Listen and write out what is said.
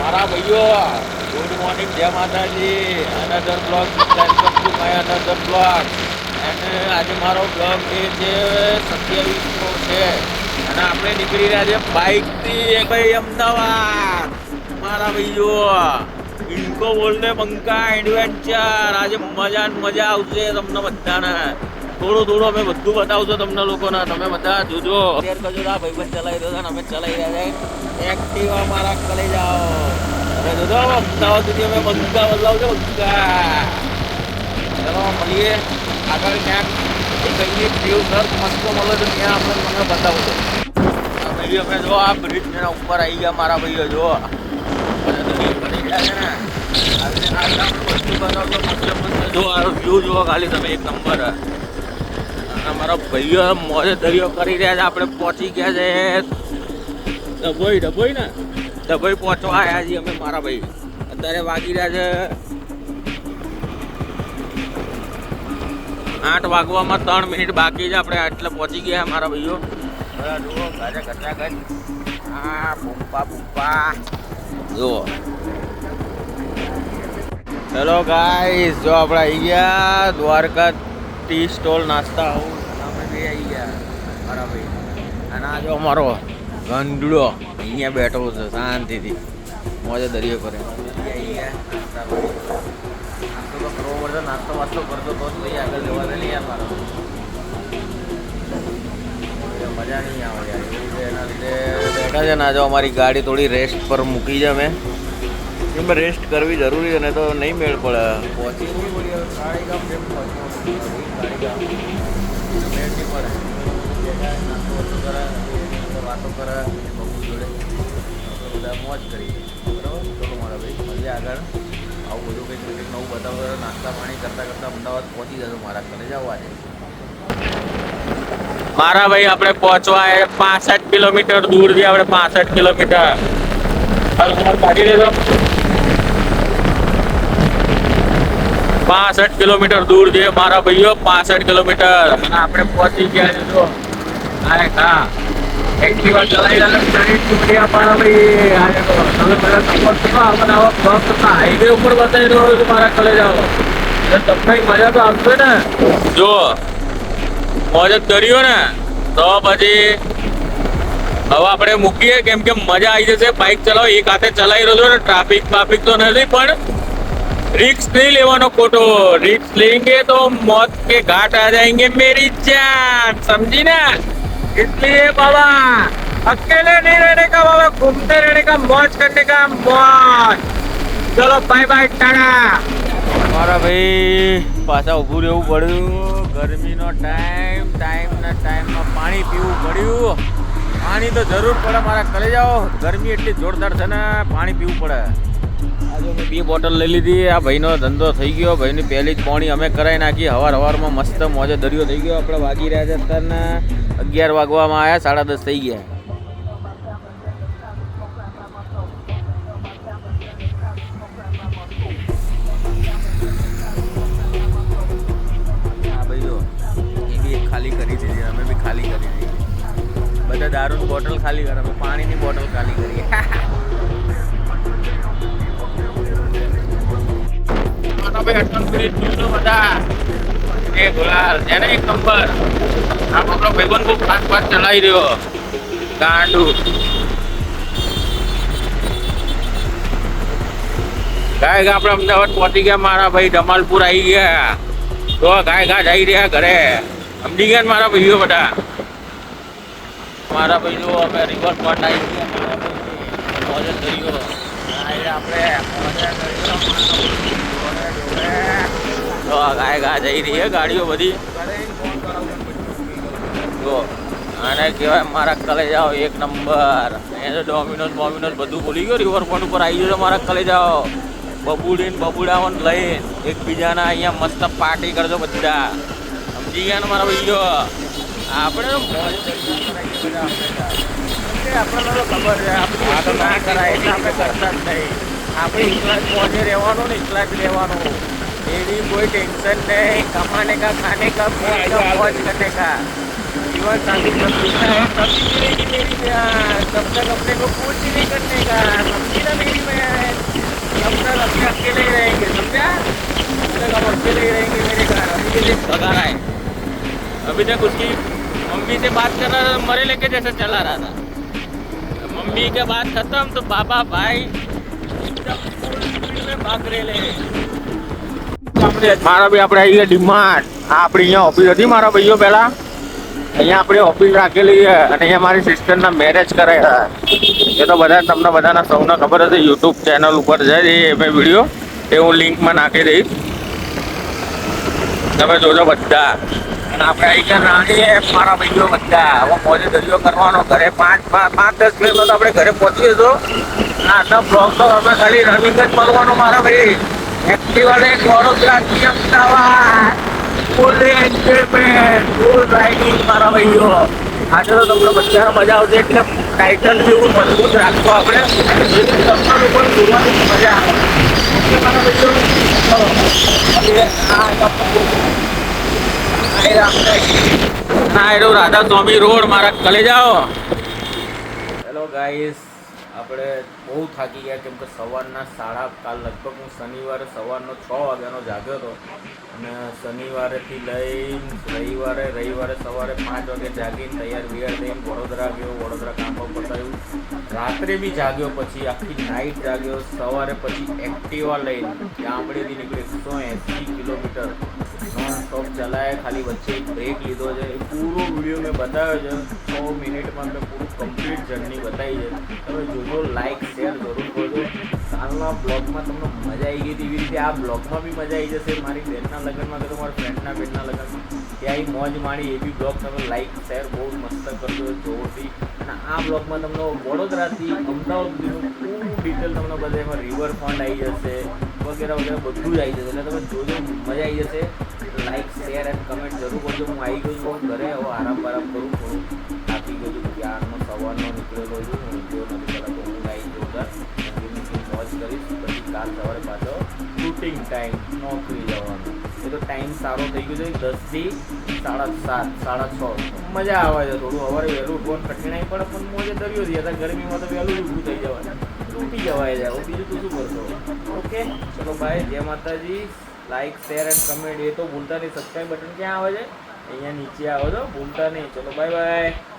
મારા ભાઈઓ good morning, જય માતાજી. Another blog, welcome to my another blog. અને આજે મારો બ્લોગ જે છે 27નો છે અને આપણે નીકળી રહ્યા છે બાઇકથી ભાઈ અમદાવાદ. મારા ભાઈઓ ઇન્કો બોલને બંકા એડવેન્ચર. આજે મજા આવશે તમને બધાને. થોડું અમે બધું બતાવશો તમને લોકોને. તમે બધા જોજો. શેર કરજો. આ ભાઈબંધ ચલાવી રહ્યો છે અને અમે ચલાવી રહ્યા છે એક્ટિવા. મારા કલે જાઓ. તમે જોજો અમદાવાદ સુધી અમે બંકા બદલાવજો બંકા. ચલો મળીએ આગળ ક્યાંક. કઈ ટ્રીવ સર મસ્ત મળે તો ત્યાં આપણે તમને બતાવજો. ભાઈ અમે જો આ બ્રિજના ઉપર આવી ગયા મારા ભાઈઓ. જો જો આ વ્યૂ જુઓ ખાલી તમે, એક નંબર. અમારા ભાઈઓ મોજે દરિયો કરી રહ્યા છે. આપણે પહોંચી ગયા છે ડભોઈ ને ડભોઈ પહોંચવા આવ્યા છીએ અમે મારા ભાઈ. અત્યારે વાગી રહ્યા છે 8 વાગવામાં 3 મિનિટ બાકી છે. આપણે એટલે પહોંચી ગયા મારા ભાઈઓ. જુઓ ગાજા ગચાગચ. હા બુમ્પા જુઓ. ચલો ગાઈસ, જો આપણે આવી ગયા દ્વારકા ટી સ્ટોલ નાસ્તા હાઉસ. અમે બી આવી ગયા મારા ભાઈ. અને આ જો અમારો ગંડુડો અહીંયા બેઠો છે શાંતિથી મોજે દરિયો કરે. આવી ગયા નાસ્તો તો કરવો પડશે. નાસ્તો વાસ્તો કરતો તો જ ભાઈ આગળ જવા દે ને યાર. મારો મજા નહીં આવે યાર. એવું છે એના લીધે બેઠા છે ને. જો અમારી ગાડી થોડી રેસ્ટ પર મૂકી છે અમે. એમ રેસ્ટ કરવી જરૂરી છે ને તો નહીં મેળ પડે. પહોંચી નહીં પડી. ગાડી કામ કેમ પહોંચવું ગાડી કામ મેળ નહીં પડે. નાસ્તો કરે, વાતો કરે બહુ જોડે બધા મોજ કરી. બરાબર. ચલો મારા ભાઈ મળીએ આગળ. આવું બધું કંઈક નવું બતાવો. નાસ્તા પાણી કરતાં કરતાં અમદાવાદ પહોંચી જજો મારા ઘરે જાવ આજે. મારા ભાઈ આપણે પહોંચવા 65 કિલોમીટર દૂર છે. આપણે 65 કિલોમીટર કાઢી દેજો. 65 કિલોમીટર દૂર છે મારા ભાઈઓ. 65 કિલોમીટર અને આપણે પહોંચી ગયા છે. જો હા એક્ટિવા ચલાવી રહ્યા મારા ભાઈ. આજે તો તમે બધા સપોર્ટ કરો. આપણે આવા ફક્ત હાઈવે ઉપર બતાવી દો મારા કલે જાઓ. તમને મજા તો આવશે ને. જો મોજ કર્યો ને તો પછી હવે આપણે મૂકીએ. કેમ કે મજા આવી જશે. બાઇક ચલાવો એક હાથે ચલાવી રહ્યો છો ને. ટ્રાફિક તો નથી પણ रिक्स नहीं लेवानो खोटो. रिक्स लेंगे तो मौत के घाट आ जाएंगे मेरी जान. समझी ना. इसलिए बाबा अकेले नहीं रहने का बाबा. घूमते रहने का, मौज करने का मौज. चलो बाय बाय टाटा. મારા ભાઈ પાછા ઊભું રહેવું પડ્યું. ગરમીનો ટાઈમમાં પાણી પીવું પડ્યું. પાણી તો જરૂર પડે મારા કલે જાઓ. ગરમી એટલી જોરદાર છે ને પાણી પીવું પડે. આજે મેં 2 બોટલ લઈ લીધી. આ ભાઈનો ધંધો થઈ ગયો. ભાઈની પહેલી જ પોણી અમે કરાવી નાખી. સવારમાં મસ્ત મોજે દરિયો થઈ ગયો. આપણે વાગી રહ્યા છે અત્યારના 11 વાગવામાં આવ્યા. 10:30 થઈ ગયા. હા ભાઈઓ એ બી ખાલી કરી દીધી. અમે બી ખાલી કરી દીધી. બધા દારૂની બોટલ ખાલી કરે. અમે પાણીની બોટલ ખાલી કરીએ. એક નંબર. આપણો ભાઈબંધ બહુ ફાસ્ટ ચલાવી રહ્યો ગાંડું. ગાય આપણે અમદાવાદ પહોંચી ગયા મારા ભાઈ. જમાલપુર આવી ગયા. તો ગાય જઈ રહ્યા ઘરે. સમજી ગયા મારા ભાઈઓ બધા. મારા ભાઈ જો અમે રિવરફ્રન્ટ આવી ગયા મારા ભાઈ. મોજે દરિયો આપણે તો ગાય જઈ રહી છે ગાડીઓ બધી. જો આને કહેવાય મારા કલે જાઓ એક નંબર. અહીંયા તો ડોમિનોઝ બધું ભૂલી ગયો. રિવરફ્રન્ટ ઉપર આવી ગયો મારા કલે જાઓ. બબુડાઓને લઈને એકબીજાના અહીંયા મસ્ત પાર્ટી કરજો બધા. સમજી ગયા ને મારા ભાઈઓ. આપણે તો મોજ આપણને તો ખબર છે. આપણે તો ના કરાય એટલે આપણે કરતા જ નહીં. આપણે એકલા જ મોજે રહેવાનું ને એકલા જ રહેવાનું. એવી कोई टेंशन नहीं, कमाने का, खाने का, मौज करने का, जीवन साथी जब जीना है तभी मिलेगी मेरी प्यार, तब तक अपने को कुछ नहीं करने का, समझी ना मेरी मैं। अभी तक उसकी मम्मी से बात कर रहा था, मरे लेके जैसे चला रहा था। मम्मी के बात खत्म तो पापा भाई एकदम फुल स्पीड में भाग रहे मारा भाई આપણે આવી ગયા ડીમાર્ટ આ આપણી અહીંયા ઓફિસ હતી મારા ભાઈઓ પહેલા અહીંયા આપણે ઓફિસ રાખેલી છે અને અહીંયા મારી સિસ્ટરના મેરેજ કરાયા એ તો બધા તમને બધાના સૌને ખબર હશે યુટ્યુબ ચેનલ ઉપર છે એ મેં વિડીયો એ હું લિંકમાં નાખી દઈશ તમે જોજો બધા અને આપણે આવી ગયા રાણીએ મારા ભાઈઓ બધા હવે મોજે દરિયો કરવાનો ઘરે 5-10 મિનિટમાં તો આપણે ઘરે પહોંચીએ તો આજના બ્લોગ તો અમે ખાલી રનિંગ જ કરવાનો મારા ભાઈ એક્ટિવાને વડોદરાથી અમદાવાદ ફૂલ એન્જોયમેન્ટ ફૂલ રાઇડિંગ મારા ભાઈઓ આજે તો તમને બધાને મજા આવશે એટલે ટાઇટલ જેવું મજબૂત રાખતો આપણે તમને પણ જોવાની મજા આવે ઓકે મારા ભાઈઓ ના એનો રાધા સ્વામી રોડ મારા કલે જાઓ હેલો ગાઈસ આપણે બહુ થાકી ગયા કેમ કે સવારના કાલ લગભગ હું શનિવારે સવારનો 6 વાગ્યાનો જાગ્યો હતો અને શનિવારેથી લઈને રવિવારે સવારે 5 વાગે જાગીને તૈયાર થઈને વડોદરા ગયો વડોદરા કામ પર પતાવ્યું રાત્રે બી જાગ્યો પછી આખી નાઇટ જાગ્યો સવારે પછી એક્ટિવા લઈને ગામડેથી નીકળી 180 કિલોમીટર નોન સ્ટોપ ચલાયા ખાલી વચ્ચે એક બ્રેક લીધો છે એ પૂરો વિડીયો મેં બતાવ્યો છે 6 મિનિટમાં મેં પૂરું કમ્પ્લીટ જર્ની બતાવી છે તમે જોજો લાઈક શેર જરૂર કરજો કાલના બ્લોગમાં તમને મજા આવી ગઈ હતી એવી રીતે આ બ્લોગમાં બી મજા આવી જશે મારી બેનના લગ્નમાં કે મારા ફ્રેન્ડના બેનના લગ્નમાં ત્યાં મોજ માણી એ બી બ્લોગ તમે લાઈક શેર બહુ મસ્ત કરજો જોરથી અને આ બ્લોગમાં તમને વડોદરાથી અમદાવાદ સુધીનું પૂરું ડિટેલ તમને બધા એમાં રિવરફ્રન્ટ આવી જશે વગેરે વગેરે બધું જ આવી જશે એટલે તમે જોજો મજા આવી જશે લાઈક શેર એન્ડ કમેન્ટ જરૂર કરજો હું આવી ગયો છું ઘરે હવે આરામ કરું થોડું થાકી ગયો છું ત્યારનો સવારનો નીકળેલો છું હું વિડીયો નથી કરાતો હું આવી જોરદાર મોજ કરીશ પછી કાલ સવારે પાછો શૂટિંગ ટાઈમ નોકરી જવાનું એ તો ટાઈમ સારો થઈ ગયો છે 10 થી 7:30 6:30 મજા આવે છે થોડું સવારે વહેલું ઉઠવાનું કઠિનાઈ પડે પણ મોજે દરિયો છે અત્યારે ગરમીમાં તો વહેલું ઊભું થઈ જવાનું તૂટી જવાય જાય બીજું તું શું કરશો ઓકે ચલો ભાઈ જય માતાજી લાઈક શેર એન્ડ કમેન્ટ એ તો ભૂલતા નહીં સબસ્ક્રાઈબ બટન ક્યાં આવે છે અહીંયા નીચે આવો તો ભૂલતા નહીં ચલો બાય બાય